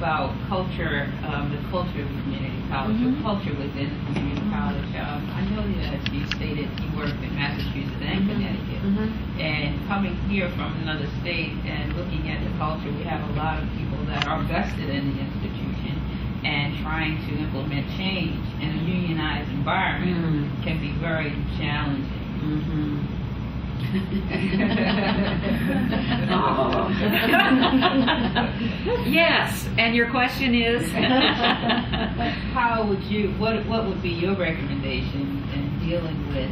about culture, the culture of community college, or culture within the community college. I know that you stated you worked in Massachusetts and Connecticut, and coming here from another state and looking at the culture, we have a lot of people that are vested in the institution and trying to implement change in a unionized environment can be very challenging. Yes, and your question is? How would you, what would be your recommendation in dealing with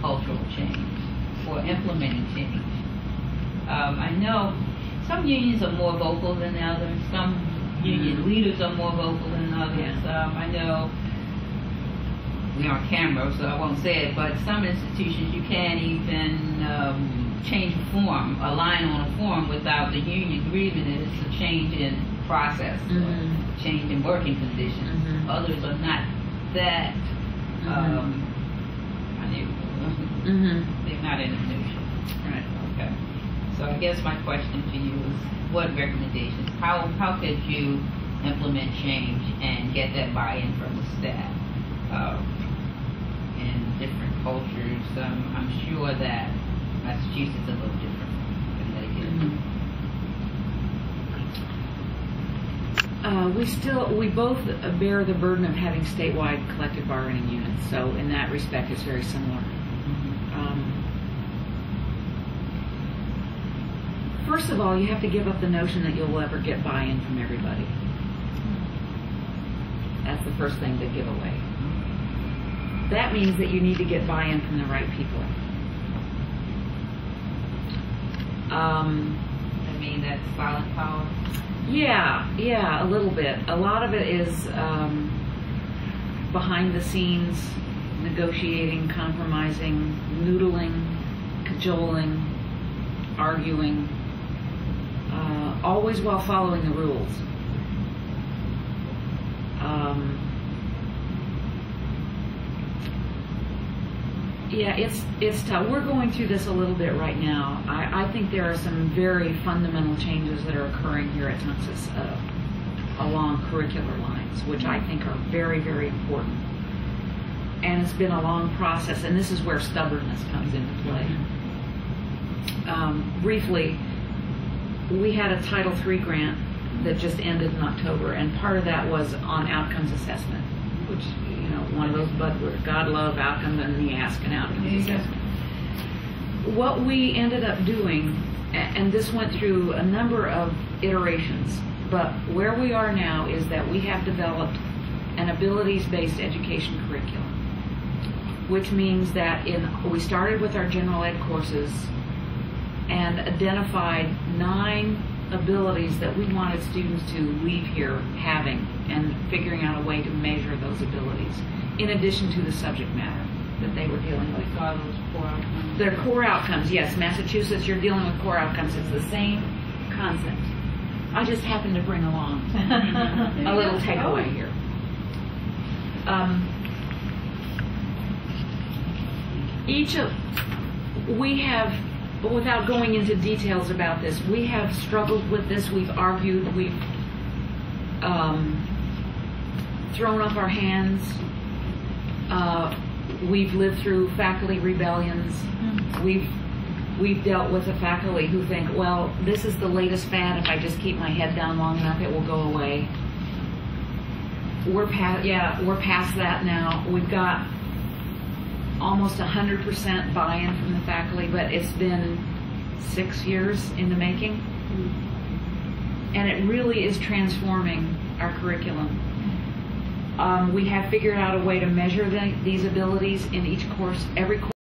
cultural change or implementing change? I know some unions are more vocal than others, some union leaders are more vocal than others. I know we're on camera, so I won't say it, but some institutions you can't even change a form, a line on a form without the union grieving it. It's a change in process, or change in working conditions. Others are not that, they're not in the neutral. Right. Okay. So I guess my question to you is, what recommendations? How could you implement change and get that buy-in from the staff? In different cultures, I'm sure that Massachusetts is a little different from Connecticut. We both bear the burden of having statewide collective bargaining units, so in that respect it's very similar. First of all, you have to give up the notion that you'll ever get buy-in from everybody. That's the first thing to give away. That means that you need to get buy-in from the right people. I mean, that's silent power? Yeah, a little bit. A lot of it is behind the scenes, negotiating, compromising, noodling, cajoling, arguing, always while following the rules. Yeah, it's tough. We're going through this a little bit right now. I think there are some very fundamental changes that are occurring here at Texas along curricular lines, which I think are very, very important. And it's been a long process, and this is where stubbornness comes into play. Briefly, we had a Title III grant that just ended in October, and part of that was on outcomes assessment, which, you know, one of those buzzwords, God love outcomes and the asking outcomes assessment. What we ended up doing, and this went through a number of iterations, but where we are now is that we have developed an abilities-based education curriculum, which means that we started with our general ed courses and identified 9 abilities that we wanted students to leave here having, and figuring out a way to measure those abilities, in addition to the subject matter that they were dealing with. Core outcomes. Their core outcomes, yes. Massachusetts, you're dealing with core outcomes. It's the same concept. I just happened to bring along a little takeaway here. We have, without going into details about this, we have struggled with this, we've argued, we've thrown up our hands, we've lived through faculty rebellions, we've dealt with the faculty who think, well, this is the latest fad, if I just keep my head down long enough it will go away. We're past that now. We've got almost 100% buy-in from the faculty, but it's been 6 years in the making. And it really is transforming our curriculum. We have figured out a way to measure these abilities in each course, every course.